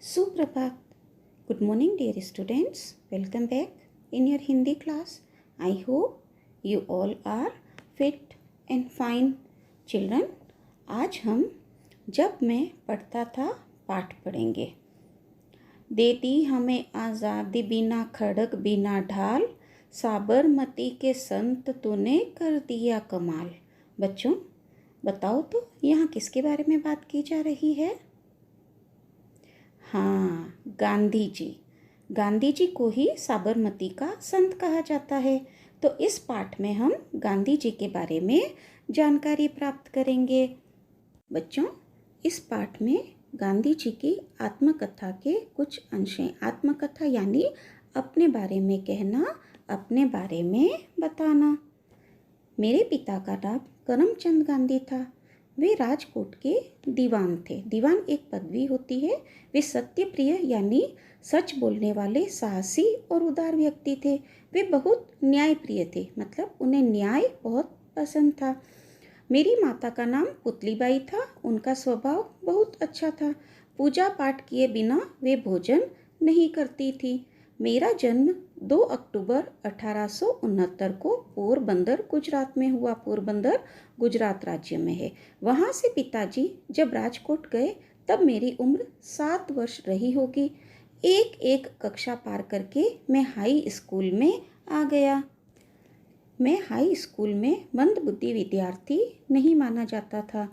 Suprabhat. Good morning, dear students. Welcome back in your Hindi class. I hope you all are fit and fine. Children, आज हम जब मैं पढ़ता था पाठ पढ़ेंगे। देती हमें आज़ादी बिना खड़ग बिना ढाल, साबरमती के संत तूने कर दिया कमाल। बच्चों, बताओ तो यहाँ किसके बारे में बात की जा रही है? हाँ, गांधी जी। गांधी जी को ही साबरमती का संत कहा जाता है। तो इस पाठ में हम गांधी जी के बारे में जानकारी प्राप्त करेंगे। बच्चों, इस पाठ में गांधी जी की आत्मकथा के कुछ अंश हैं। आत्मकथा यानी अपने बारे में कहना, अपने बारे में बताना। मेरे पिता का नाम करमचंद गांधी था। वे राजकोट के दीवान थे। दीवान एक पदवी होती है। वे सत्यप्रिय यानी सच बोलने वाले साहसी और उदार व्यक्ति थे। वे बहुत न्यायप्रिय थे, मतलब उन्हें न्याय बहुत पसंद था। मेरी माता का नाम पुतलीबाई था। उनका स्वभाव बहुत अच्छा था। पूजा पाठ किए बिना वे भोजन नहीं करती थी। मेरा जन्म 2 अक्टूबर 1869 को पोरबंदर गुजरात में हुआ। पोरबंदर गुजरात राज्य में है। वहाँ से पिताजी जब राजकोट गए तब मेरी उम्र 7 वर्ष रही होगी। एक एक कक्षा पार करके मैं हाई स्कूल में आ गया। मैं हाई स्कूल में मंदबुद्धि विद्यार्थी नहीं माना जाता था।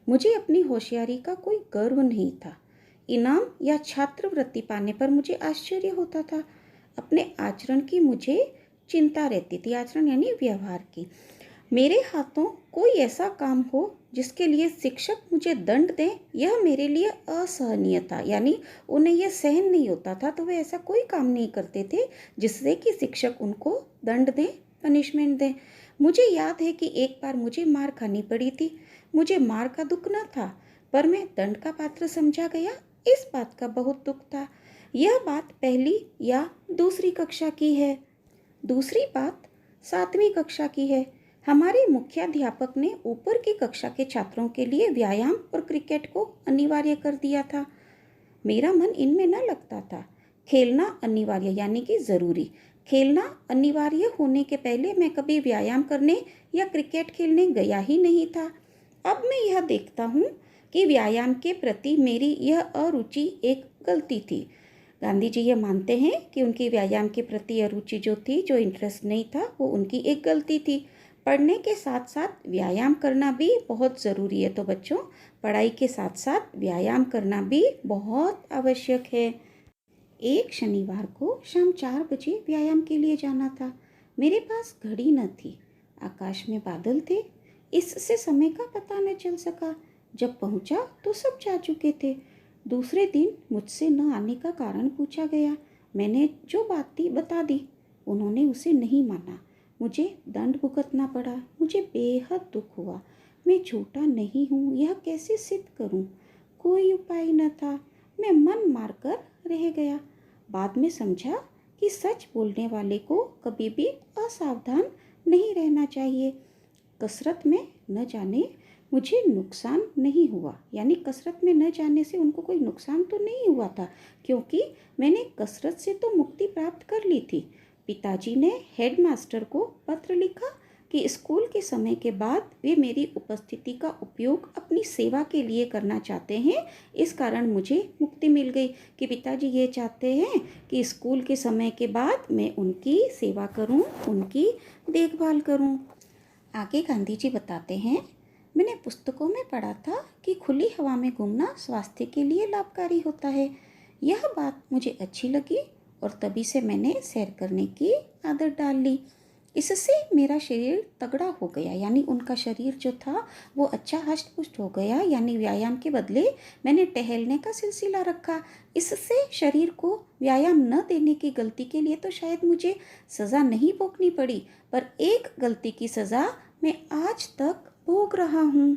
मुझे अपनी होशियारी का कोई गर्व नहीं था। इनाम या छात्रवृत्ति पाने पर मुझे आश्चर्य होता था। अपने आचरण की मुझे चिंता रहती थी। आचरण यानी व्यवहार की। मेरे हाथों कोई ऐसा काम हो जिसके लिए शिक्षक मुझे दंड दें, यह मेरे लिए असहनीय था। यानी उन्हें यह सहन नहीं होता था, तो वे ऐसा कोई काम नहीं करते थे जिससे कि शिक्षक उनको दंड दें, पनिशमेंट दें। मुझे याद है कि एक बार मुझे मार खानी पड़ी थी। मुझे मार का दुख न था, पर मैं दंड का पात्र समझा गया, इस बात का बहुत दुख था। यह बात पहली या दूसरी कक्षा की है। दूसरी बात 7वीं कक्षा की है। हमारे मुख्याध्यापक ने ऊपर की कक्षा के छात्रों के लिए व्यायाम और क्रिकेट को अनिवार्य कर दिया था। मेरा मन इनमें न लगता था। खेलना अनिवार्य यानी कि ज़रूरी। खेलना अनिवार्य होने के पहले मैं कभी व्यायाम करने या क्रिकेट खेलने गया ही नहीं था। अब मैं यह देखता हूँ कि व्यायाम के प्रति मेरी यह अरुचि एक गलती थी। गांधी जी ये मानते हैं कि उनकी व्यायाम के प्रति अरुचि जो थी, जो इंटरेस्ट नहीं था, वो उनकी एक गलती थी। पढ़ने के साथ साथ व्यायाम करना भी बहुत ज़रूरी है। तो बच्चों, पढ़ाई के साथ साथ व्यायाम करना भी बहुत आवश्यक है। एक शनिवार को शाम 4 बजे व्यायाम के लिए जाना था। मेरे पास घड़ी न थी। आकाश में बादल थे, इससे समय का पता न चल सका। जब पहुंचा तो सब जा चुके थे। दूसरे दिन मुझसे न आने का कारण पूछा गया। मैंने जो बात थी बता दी। उन्होंने उसे नहीं माना। मुझे दंड भुगतना पड़ा। मुझे बेहद दुख हुआ। मैं झूठा नहीं हूँ, यह कैसे सिद्ध करूँ? कोई उपाय न था। मैं मन मारकर रह गया। बाद में समझा कि सच बोलने वाले को कभी भी असावधान नहीं रहना चाहिए। कसरत में न जाने मुझे नुकसान नहीं हुआ। यानी कसरत में न जाने से उनको कोई नुकसान तो नहीं हुआ था, क्योंकि मैंने कसरत से तो मुक्ति प्राप्त कर ली थी। पिताजी ने हेडमास्टर को पत्र लिखा कि स्कूल के समय के बाद वे मेरी उपस्थिति का उपयोग अपनी सेवा के लिए करना चाहते हैं। इस कारण मुझे मुक्ति मिल गई कि पिताजी ये चाहते हैं कि स्कूल के समय के बाद मैं उनकी सेवा करूं, उनकी देखभाल करूं। आगे गांधी जी बताते हैं, मैंने पुस्तकों में पढ़ा था कि खुली हवा में घूमना स्वास्थ्य के लिए लाभकारी होता है। यह बात मुझे अच्छी लगी और तभी से मैंने सैर करने की आदत डाल ली। इससे मेरा शरीर तगड़ा हो गया। यानी उनका शरीर जो था वो अच्छा हष्ट पुष्ट हो गया। यानी व्यायाम के बदले मैंने टहलने का सिलसिला रखा। इससे शरीर को व्यायाम न देने की गलती के लिए तो शायद मुझे सज़ा नहीं भोगनी पड़ी, पर एक गलती की सज़ा मैं आज तक भोग रहा हूँ।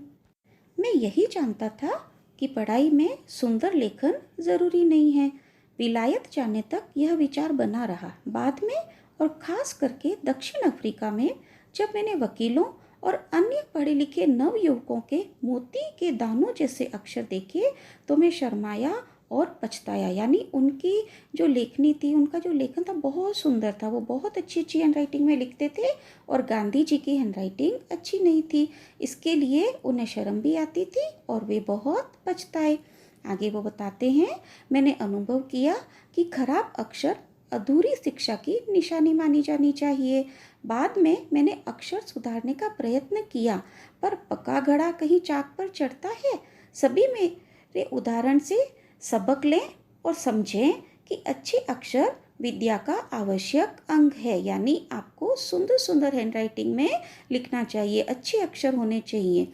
मैं यही जानता था कि पढ़ाई में सुंदर लेखन ज़रूरी नहीं है। विलायत जाने तक यह विचार बना रहा। बाद में और ख़ास करके दक्षिण अफ्रीका में जब मैंने वकीलों और अन्य पढ़े लिखे नवयुवकों के मोती के दानों जैसे अक्षर देखे तो मैं शर्माया और पछताया, यानी उनकी जो लेखनी थी, उनका जो लेखन था बहुत सुंदर था, वो बहुत अच्छी अच्छी हैंडराइटिंग में लिखते थे और गांधी जी की हैंडराइटिंग अच्छी नहीं थी। इसके लिए उन्हें शर्म भी आती थी और वे बहुत पछताए। आगे वो बताते हैं, मैंने अनुभव किया कि खराब अक्षर अधूरी शिक्षा की निशानी मानी जानी चाहिए। बाद में मैंने अक्षर सुधारने का प्रयत्न किया, पर पका घड़ा कहीं चाक पर चढ़ता है। सभी मेरे उदाहरण से सबक लें और समझें कि अच्छे अक्षर विद्या का आवश्यक अंग है, यानी आपको सुंदर सुंदर हैंडराइटिंग में लिखना चाहिए, अच्छे अक्षर होने चाहिए।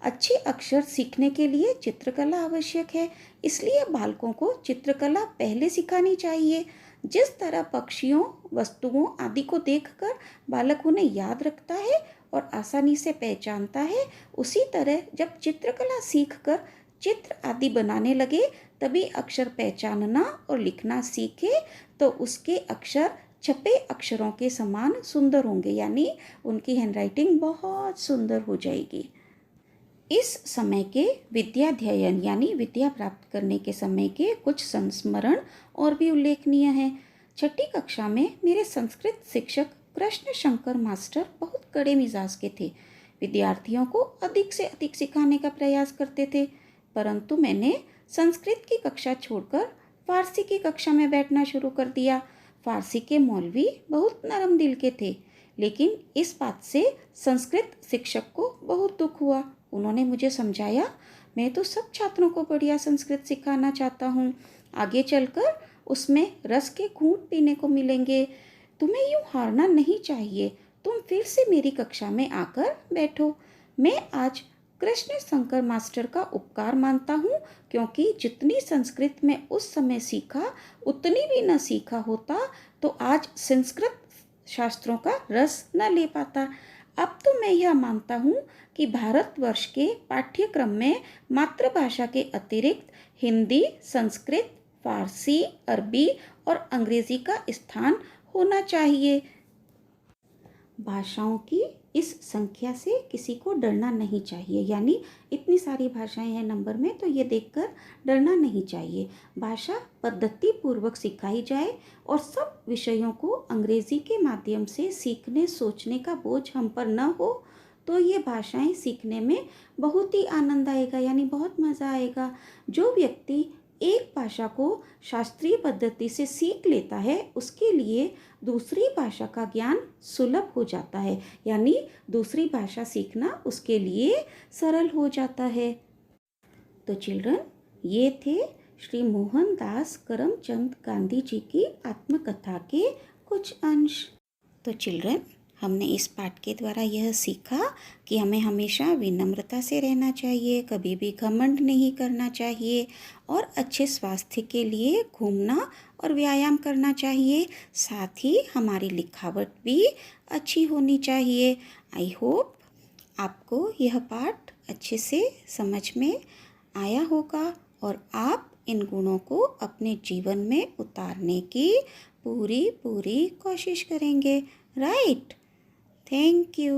अच्छे अक्षर सीखने के लिए चित्रकला आवश्यक है, इसलिए बालकों को चित्रकला पहले सिखानी चाहिए। जिस तरह पक्षियों, वस्तुओं आदि को देखकर बालक उन्हें याद रखता है और आसानी से पहचानता है, उसी तरह जब चित्रकला सीखकर चित्र आदि बनाने लगे तभी अक्षर पहचानना और लिखना सीखे तो उसके अक्षर छपे अक्षरों के समान सुंदर होंगे, यानी उनकी हैंडराइटिंग बहुत सुंदर हो जाएगी। इस समय के विद्याध्ययन यानी विद्या प्राप्त करने के समय के कुछ संस्मरण और भी उल्लेखनीय हैं। छठी कक्षा में मेरे संस्कृत शिक्षक कृष्ण शंकर मास्टर बहुत कड़े मिजाज के थे। विद्यार्थियों को अधिक से अधिक सिखाने का प्रयास करते थे, परंतु मैंने संस्कृत की कक्षा छोड़कर फारसी की कक्षा में बैठना शुरू कर दिया। फारसी के मौलवी बहुत नरम दिल के थे, लेकिन इस बात से संस्कृत शिक्षक को बहुत दुख हुआ। उन्होंने मुझे समझाया, मैं तो सब छात्रों को बढ़िया संस्कृत सिखाना चाहता हूँ, आगे चलकर उसमें रस के घूंट पीने को मिलेंगे। तुम्हें यूँ हारना नहीं चाहिए, तुम फिर से मेरी कक्षा में आकर बैठो। मैं आज कृष्ण शंकर मास्टर का उपकार मानता हूँ, क्योंकि जितनी संस्कृत में उस समय सीखा उतनी भी न सीखा होता तो आज संस्कृत शास्त्रों का रस न ले पाता। अब तो मैं यह मानता हूँ कि भारतवर्ष के पाठ्यक्रम में मातृभाषा के अतिरिक्त हिंदी, संस्कृत, फारसी, अरबी और अंग्रेजी का स्थान होना चाहिए। भाषाओं की इस संख्या से किसी को डरना नहीं चाहिए, यानी इतनी सारी भाषाएं हैं नंबर में, तो ये देखकर डरना नहीं चाहिए। भाषा पद्धति पूर्वक सिखाई जाए और सब विषयों को अंग्रेजी के माध्यम से सीखने सोचने का बोझ हम पर न हो, तो ये भाषाएं सीखने में बहुत ही आनंद आएगा, यानी बहुत मज़ा आएगा। जो व्यक्ति एक भाषा को शास्त्रीय पद्धति से सीख लेता है, उसके लिए दूसरी भाषा का ज्ञान सुलभ हो जाता है, यानी दूसरी भाषा सीखना उसके लिए सरल हो जाता है। तो चिल्ड्रन, ये थे श्री मोहनदास करमचंद गांधी जी की आत्मकथा के कुछ अंश। तो चिल्ड्रन, हमने इस पाठ के द्वारा यह सीखा कि हमें हमेशा विनम्रता से रहना चाहिए, कभी भी घमंड नहीं करना चाहिए और अच्छे स्वास्थ्य के लिए घूमना और व्यायाम करना चाहिए। साथ ही हमारी लिखावट भी अच्छी होनी चाहिए। आई होप आपको यह पाठ अच्छे से समझ में आया होगा और आप इन गुणों को अपने जीवन में उतारने की पूरी कोशिश करेंगे। राइट? Thank you.